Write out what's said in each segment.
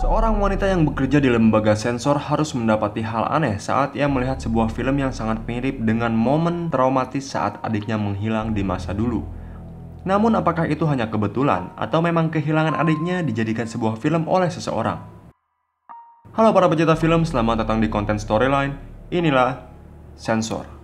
Seorang wanita yang bekerja di lembaga sensor harus mendapati hal aneh saat ia melihat sebuah film yang sangat mirip dengan momen traumatis saat adiknya menghilang di masa dulu. Namun apakah itu hanya kebetulan atau memang kehilangan adiknya dijadikan sebuah film oleh seseorang? Halo para pecinta film, selamat datang di konten Storyline. Inilah Sensor.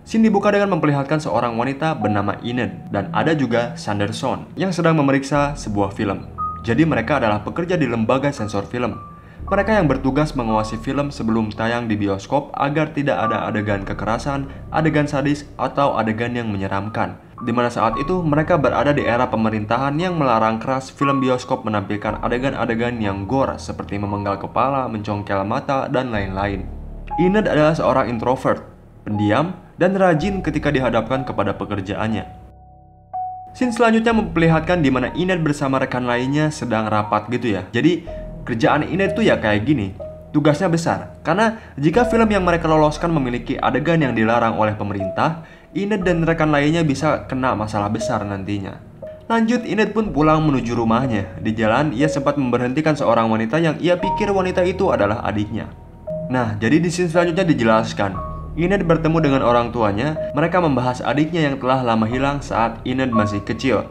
Scene dibuka dengan memperlihatkan seorang wanita bernama Enid dan ada juga Sanderson yang sedang memeriksa sebuah film. Jadi mereka adalah pekerja di lembaga sensor film. Mereka yang bertugas mengawasi film sebelum tayang di bioskop agar tidak ada adegan kekerasan, adegan sadis, atau adegan yang menyeramkan. Dimana saat itu mereka berada di era pemerintahan yang melarang keras film bioskop menampilkan adegan-adegan yang gore seperti memenggal kepala, mencongkel mata, dan lain-lain. Enid adalah seorang introvert, pendiam, dan rajin ketika dihadapkan kepada pekerjaannya. Scene selanjutnya memperlihatkan di mana Enid bersama rekan lainnya sedang rapat gitu ya. Jadi kerjaan Enid tuh ya kayak gini. Tugasnya besar, karena jika film yang mereka loloskan memiliki adegan yang dilarang oleh pemerintah, Enid dan rekan lainnya bisa kena masalah besar nantinya. Lanjut, Enid pun pulang menuju rumahnya. Di jalan, ia sempat memberhentikan seorang wanita yang ia pikir wanita itu adalah adiknya. Nah, jadi di scene selanjutnya dijelaskan Enid bertemu dengan orang tuanya. Mereka membahas adiknya yang telah lama hilang saat Enid masih kecil.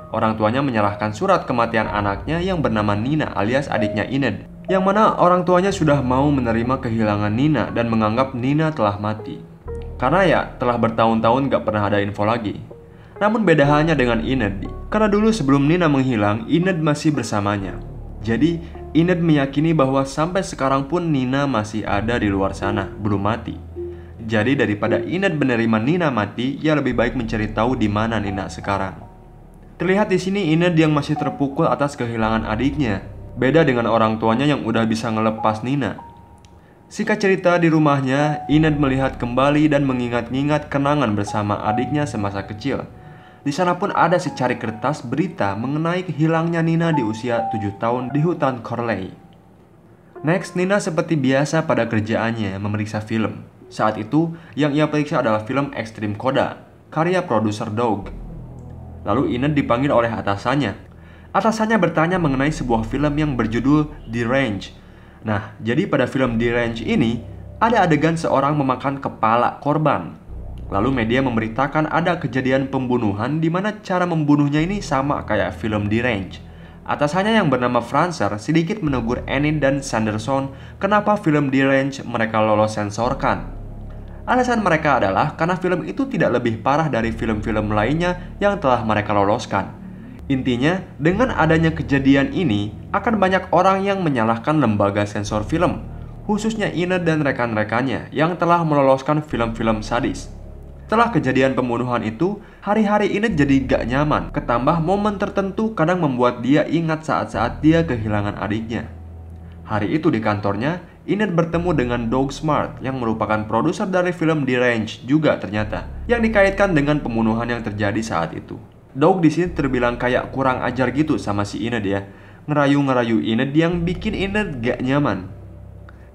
Orang tuanya menyerahkan surat kematian anaknya yang bernama Nina alias adiknya Enid, yang mana orang tuanya sudah mau menerima kehilangan Nina dan menganggap Nina telah mati. Karena ya telah bertahun-tahun gak pernah ada info lagi. Namun beda halnya dengan Enid, karena dulu sebelum Nina menghilang, Enid masih bersamanya. Jadi Enid meyakini bahwa sampai sekarang pun Nina masih ada di luar sana, belum mati. Jadi daripada Enid menerima Nina mati, ia lebih baik mencari tahu di mana Nina sekarang. Terlihat di sini Enid yang masih terpukul atas kehilangan adiknya. Beda dengan orang tuanya yang udah bisa ngelepas Nina. Singkat cerita, di rumahnya, Enid melihat kembali dan mengingat-ingat kenangan bersama adiknya semasa kecil. Di sana pun ada secari kertas berita mengenai hilangnya Nina di usia 7 tahun di hutan Corley. Next, Nina seperti biasa pada kerjaannya memeriksa film. Saat itu, yang ia periksa adalah film Extreme Coda, karya produser Doug. Lalu Enid dipanggil oleh atasannya. Atasannya bertanya mengenai sebuah film yang berjudul The Range. Nah, jadi pada film The Range ini, ada adegan seorang memakan kepala korban. Lalu media memberitakan ada kejadian pembunuhan di mana cara membunuhnya ini sama kayak film The Range. Atasannya yang bernama Francer sedikit menegur Enid dan Sanderson kenapa film The Range mereka lolos sensorkan. Alasan mereka adalah karena film itu tidak lebih parah dari film-film lainnya yang telah mereka loloskan. Intinya, dengan adanya kejadian ini, akan banyak orang yang menyalahkan lembaga sensor film, khususnya Enid dan rekan-rekannya yang telah meloloskan film-film sadis. Setelah kejadian pembunuhan itu, hari-hari Enid jadi gak nyaman, ketambah momen tertentu kadang membuat dia ingat saat-saat dia kehilangan adiknya. Hari itu di kantornya, Enid bertemu dengan Doug Smart yang merupakan produser dari film The Range juga ternyata, yang dikaitkan dengan pembunuhan yang terjadi saat itu. Doug di sini terbilang kayak kurang ajar gitu sama si Enid ya, ngerayu-ngerayu Enid yang bikin Enid gak nyaman.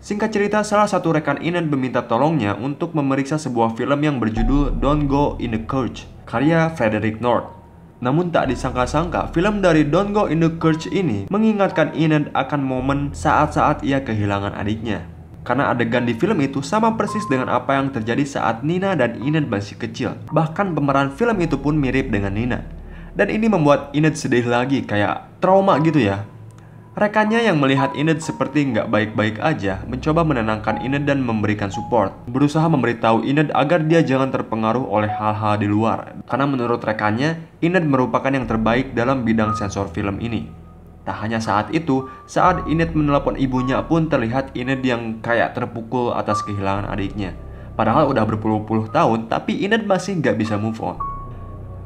Singkat cerita, salah satu rekan Enid meminta tolongnya untuk memeriksa sebuah film yang berjudul Don't Go in the Church, karya Frederick North. Namun tak disangka-sangka, film dari Don't Go in the Church ini mengingatkan Enid akan momen saat-saat ia kehilangan adiknya. Karena adegan di film itu sama persis dengan apa yang terjadi saat Nina dan Enid masih kecil. Bahkan pemeran film itu pun mirip dengan Nina. Dan ini membuat Enid sedih lagi, kayak trauma gitu ya. Rekannya yang melihat Enid seperti nggak baik-baik aja mencoba menenangkan Enid dan memberikan support, berusaha memberitahu Enid agar dia jangan terpengaruh oleh hal-hal di luar. Karena menurut rekannya, Enid merupakan yang terbaik dalam bidang sensor film ini. Tak hanya saat itu, saat Enid menelepon ibunya pun terlihat Enid yang kayak terpukul atas kehilangan adiknya. Padahal udah berpuluh-puluh tahun, tapi Enid masih nggak bisa move on.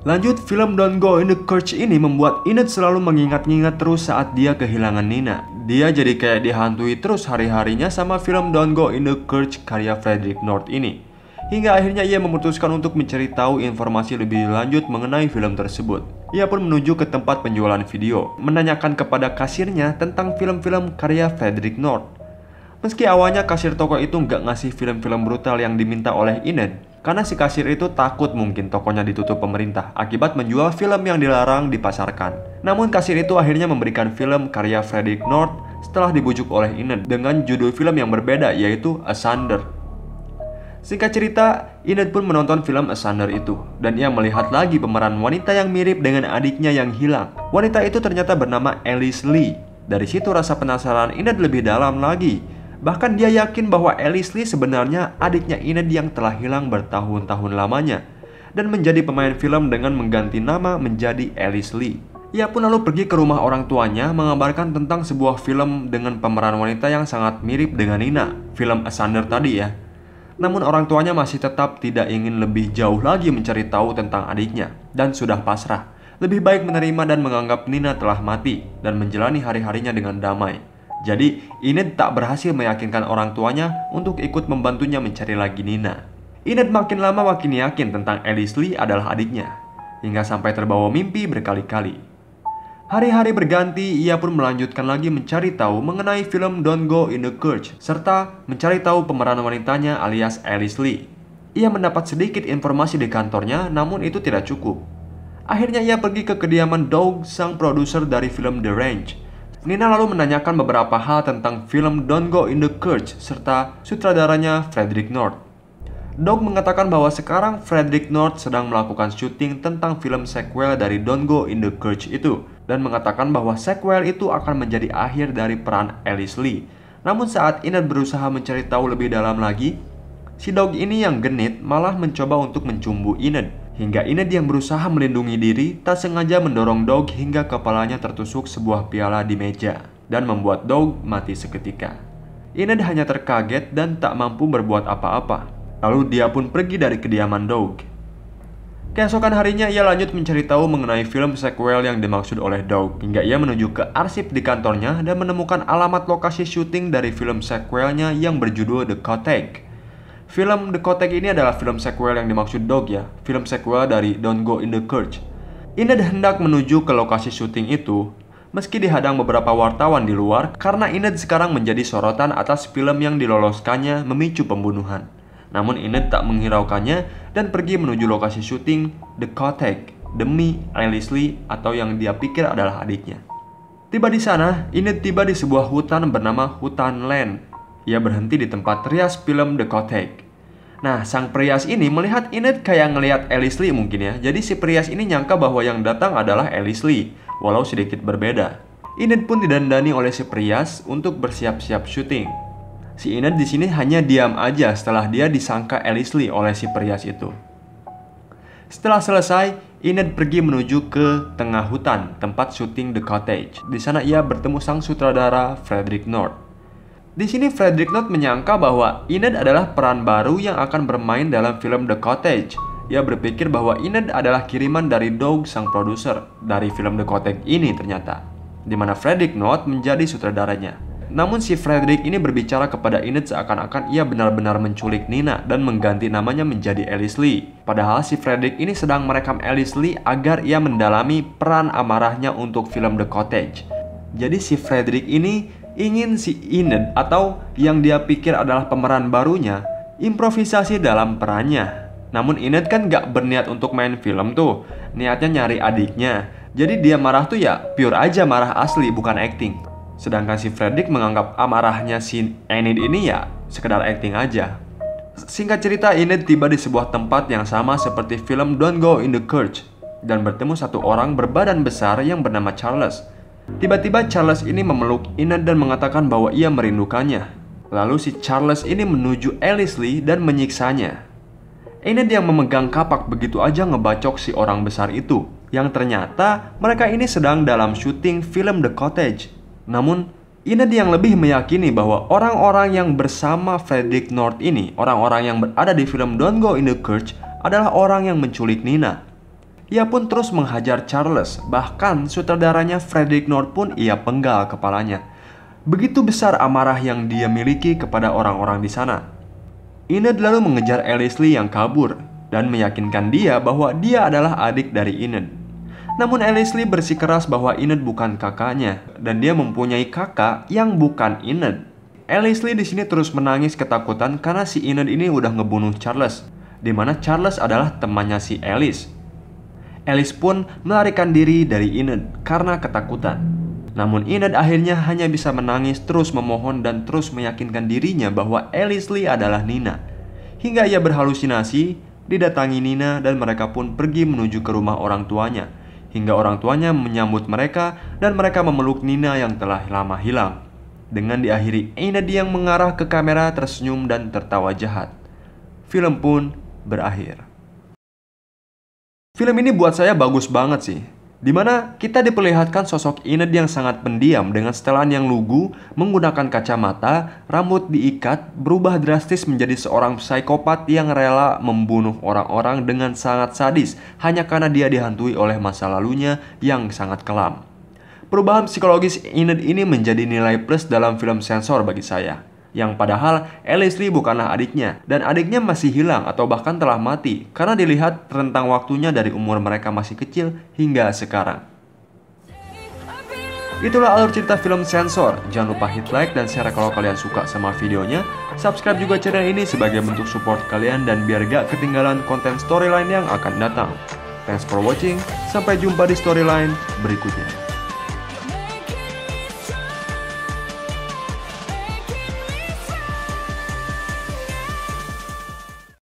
Lanjut, film Don't Go in the Church ini membuat Enid selalu mengingat-ingat terus saat dia kehilangan Nina. Dia jadi kayak dihantui terus hari-harinya sama film Don't Go in the Church karya Frederick North ini. Hingga akhirnya ia memutuskan untuk mencari tahu informasi lebih lanjut mengenai film tersebut. Ia pun menuju ke tempat penjualan video, menanyakan kepada kasirnya tentang film-film karya Frederick North. Meski awalnya kasir toko itu nggak ngasih film-film brutal yang diminta oleh Enid, karena si kasir itu takut mungkin tokonya ditutup pemerintah akibat menjual film yang dilarang dipasarkan. Namun kasir itu akhirnya memberikan film karya Frederick North setelah dibujuk oleh Enid dengan judul film yang berbeda, yaitu Asunder. Singkat cerita, Enid pun menonton film Asunder itu, dan ia melihat lagi pemeran wanita yang mirip dengan adiknya yang hilang. Wanita itu ternyata bernama Alice Lee. Dari situ rasa penasaran Enid lebih dalam lagi. Bahkan dia yakin bahwa Alice Lee sebenarnya adiknya Enid yang telah hilang bertahun-tahun lamanya, dan menjadi pemain film dengan mengganti nama menjadi Alice Lee. Ia pun lalu pergi ke rumah orang tuanya mengabarkan tentang sebuah film dengan pemeran wanita yang sangat mirip dengan Nina, film Asunder tadi ya. Namun orang tuanya masih tetap tidak ingin lebih jauh lagi mencari tahu tentang adiknya, dan sudah pasrah. Lebih baik menerima dan menganggap Nina telah mati, dan menjalani hari-harinya dengan damai. Jadi, Enid tak berhasil meyakinkan orang tuanya untuk ikut membantunya mencari lagi Nina. Enid makin lama makin yakin tentang Alice Lee adalah adiknya, hingga sampai terbawa mimpi berkali-kali. Hari-hari berganti, ia pun melanjutkan lagi mencari tahu mengenai film Don't Go in the Church, serta mencari tahu pemeran wanitanya alias Alice Lee. Ia mendapat sedikit informasi di kantornya, namun itu tidak cukup. Akhirnya ia pergi ke kediaman Doug, sang produser dari film The Range. Nina lalu menanyakan beberapa hal tentang film Don't Go in the Church serta sutradaranya Frederick North. Doug mengatakan bahwa sekarang Frederick North sedang melakukan syuting tentang film sequel dari Don't Go in the Church itu, dan mengatakan bahwa sequel itu akan menjadi akhir dari peran Alice Lee. Namun saat Enid berusaha mencari tahu lebih dalam lagi, si Doug ini yang genit malah mencoba untuk mencumbu Enid. Hingga Enid yang berusaha melindungi diri tak sengaja mendorong Doug hingga kepalanya tertusuk sebuah piala di meja dan membuat Doug mati seketika. Enid hanya terkaget dan tak mampu berbuat apa-apa. Lalu dia pun pergi dari kediaman Doug. Keesokan harinya ia lanjut mencari tahu mengenai film sequel yang dimaksud oleh Doug, hingga ia menuju ke arsip di kantornya dan menemukan alamat lokasi syuting dari film sequelnya yang berjudul The Cottage. Film The Cottage ini adalah film sequel yang dimaksud Doug ya, film sequel dari Don't Go in the Church. Enid hendak menuju ke lokasi syuting itu, meski dihadang beberapa wartawan di luar karena Enid sekarang menjadi sorotan atas film yang diloloskannya memicu pembunuhan. Namun Enid tak menghiraukannya dan pergi menuju lokasi syuting The Cottage demi Alice Lee atau yang dia pikir adalah adiknya. Tiba di sana, Enid tiba di sebuah hutan bernama Hutan Land. Ia berhenti di tempat rias film The Cottage. Nah, sang perias ini melihat Enid kayak ngelihat Alice Lee mungkin ya. Jadi si perias ini nyangka bahwa yang datang adalah Alice Lee, walau sedikit berbeda. Enid pun didandani oleh si perias untuk bersiap-siap syuting. Si Enid di sini hanya diam aja setelah dia disangka Alice Lee oleh si perias itu. Setelah selesai, Enid pergi menuju ke tengah hutan tempat syuting The Cottage. Di sana ia bertemu sang sutradara Frederick North. Di sini Frederick North menyangka bahwa Enid adalah peran baru yang akan bermain dalam film The Cottage. Ia berpikir bahwa Enid adalah kiriman dari Doug, sang produser dari film The Cottage ini ternyata, di mana Frederick North menjadi sutradaranya. Namun si Frederick ini berbicara kepada Enid seakan-akan ia benar-benar menculik Nina dan mengganti namanya menjadi Alice Lee. Padahal si Frederick ini sedang merekam Alice Lee agar ia mendalami peran amarahnya untuk film The Cottage. Jadi si Frederick ini ingin si Enid atau yang dia pikir adalah pemeran barunya improvisasi dalam perannya. Namun Enid kan gak berniat untuk main film tuh, niatnya nyari adiknya. Jadi dia marah tuh ya pure aja marah asli, bukan acting. Sedangkan si Frederick menganggap amarahnya si Enid ini ya sekedar acting aja. Singkat cerita, Enid tiba di sebuah tempat yang sama seperti film Don't Go in the Church dan bertemu satu orang berbadan besar yang bernama Charles. Tiba-tiba Charles ini memeluk Enid dan mengatakan bahwa ia merindukannya. Lalu si Charles ini menuju Alice Lee dan menyiksanya. Enid yang memegang kapak begitu aja ngebacok si orang besar itu, yang ternyata mereka ini sedang dalam syuting film The Cottage. Namun Enid yang lebih meyakini bahwa orang-orang yang bersama Frederick North ini, orang-orang yang berada di film Don't Go in the Church, adalah orang yang menculik Nina. Ia pun terus menghajar Charles, bahkan sutradaranya Frederick North pun ia penggal kepalanya. Begitu besar amarah yang dia miliki kepada orang-orang di sana. Enid lalu mengejar Alice Lee yang kabur dan meyakinkan dia bahwa dia adalah adik dari Enid. Namun Alice Lee bersikeras bahwa Enid bukan kakaknya dan dia mempunyai kakak yang bukan Enid. Alice Lee di sini terus menangis ketakutan karena si Enid ini udah ngebunuh Charles. di mana Charles adalah temannya si Alice. Alice pun melarikan diri dari Enid karena ketakutan. Namun Enid akhirnya hanya bisa menangis terus memohon dan terus meyakinkan dirinya bahwa Alice Lee adalah Nina. Hingga ia berhalusinasi, didatangi Nina dan mereka pun pergi menuju ke rumah orang tuanya. Hingga orang tuanya menyambut mereka dan mereka memeluk Nina yang telah lama hilang. Dengan diakhiri Enid yang mengarah ke kamera tersenyum dan tertawa jahat. Film pun berakhir. Film ini buat saya bagus banget sih, dimana kita diperlihatkan sosok Enid yang sangat pendiam dengan setelan yang lugu, menggunakan kacamata, rambut diikat, berubah drastis menjadi seorang psikopat yang rela membunuh orang-orang dengan sangat sadis hanya karena dia dihantui oleh masa lalunya yang sangat kelam. Perubahan psikologis Enid ini menjadi nilai plus dalam film sensor bagi saya. Yang padahal Alice Lee bukanlah adiknya, dan adiknya masih hilang atau bahkan telah mati karena dilihat rentang waktunya dari umur mereka masih kecil hingga sekarang. Itulah alur cerita film sensor. Jangan lupa hit like dan share kalau kalian suka sama videonya. Subscribe juga channel ini sebagai bentuk support kalian dan biar gak ketinggalan konten storyline yang akan datang. Thanks for watching, sampai jumpa di storyline berikutnya.